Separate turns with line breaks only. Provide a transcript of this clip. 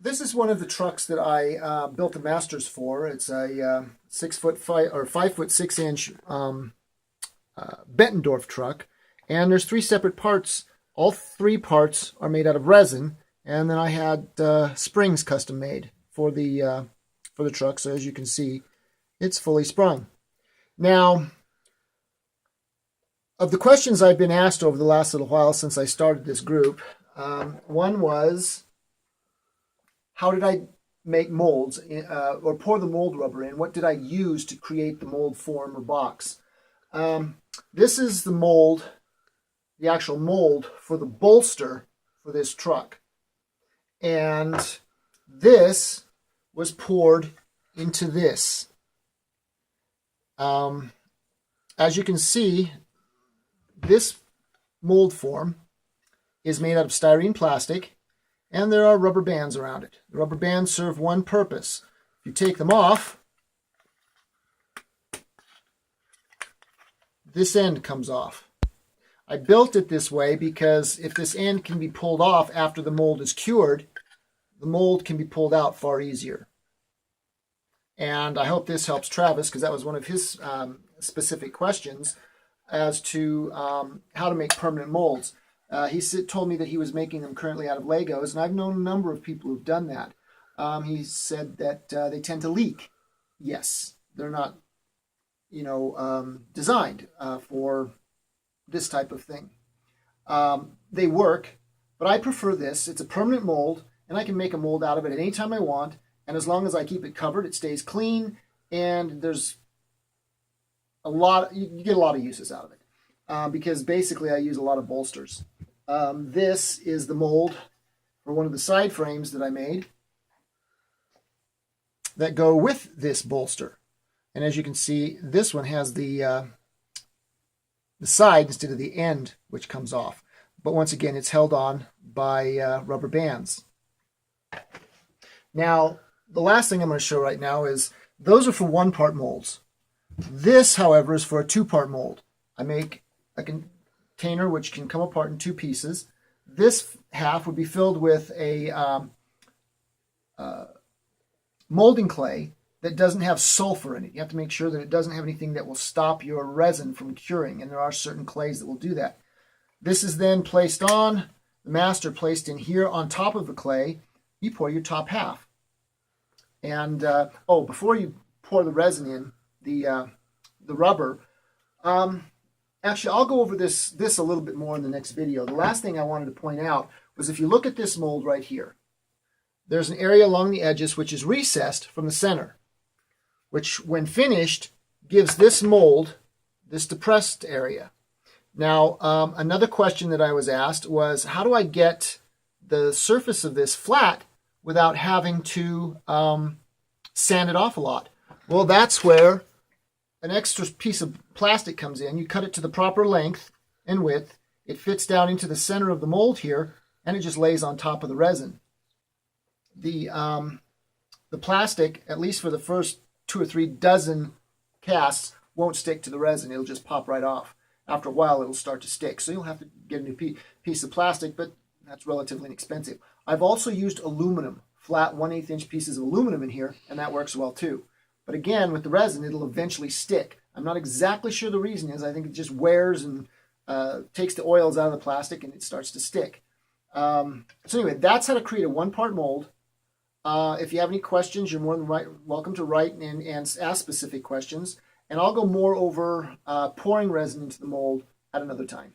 This is one of the trucks that I built the masters for. It's a 6'5" or 5'6" Bettendorf truck, and there's three separate parts. All three parts are made out of resin, and then I had springs custom made for the truck. So as you can see, it's fully sprung. Now, of the questions I've been asked over the last little while since I started this group, one was, how did I make molds or pour the mold rubber in? What did I use to create the mold form or box? This is the mold, the actual mold for the bolster for this truck. And this was poured into this. As you can see, this mold form is made out of styrene plastic, and there are rubber bands around it. The rubber bands serve one purpose. If you take them off, this end comes off. I built it this way because if this end can be pulled off after the mold is cured, the mold can be pulled out far easier. And I hope this helps Travis, because that was one of his specific questions as to how to make permanent molds. He told me that he was making them currently out of Legos, and I've known a number of people who've done that. He said that they tend to leak. Yes, they're not, designed for this type of thing. They work, but I prefer this. It's a permanent mold, and I can make a mold out of it at any time I want, and as long as I keep it covered, it stays clean, and there's you get a lot of uses out of it. Because basically I use a lot of bolsters. This is the mold for one of the side frames that I made that go with this bolster. And as you can see, this one has the side instead of the end, which comes off. But once again, it's held on by rubber bands. Now, the last thing I'm going to show right now is those are for one-part molds. This, however, is for a two-part mold. I make a container which can come apart in two pieces. This half would be filled with a molding clay that doesn't have sulfur in it. You have to make sure that it doesn't have anything that will stop your resin from curing, and there are certain clays that will do that. This is then placed on, the master placed in here on top of the clay. You pour your top half. And, before you pour the resin in, the rubber, actually, I'll go over this a little bit more in the next video. The last thing I wanted to point out was if you look at this mold right here, there's an area along the edges which is recessed from the center, which when finished gives this mold this depressed area. Now, another question that I was asked was, how do I get the surface of this flat without having to sand it off a lot? Well, that's where an extra piece of plastic comes in. You cut it to the proper length and width. It fits down into the center of the mold here, and it just lays on top of the resin. The plastic, at least for the first 2 or 3 dozen casts, won't stick to the resin. It'll just pop right off. After a while, it'll start to stick. So you'll have to get a new piece of plastic, but that's relatively inexpensive. I've also used aluminum, flat 1/8 inch pieces of aluminum in here, and that works well too. But again, with the resin, it'll eventually stick. I'm not exactly sure the reason is. I think it just wears and takes the oils out of the plastic, and it starts to stick. So anyway, that's how to create a one-part mold. If you have any questions, you're more than welcome to write and ask specific questions. And I'll go more over pouring resin into the mold at another time.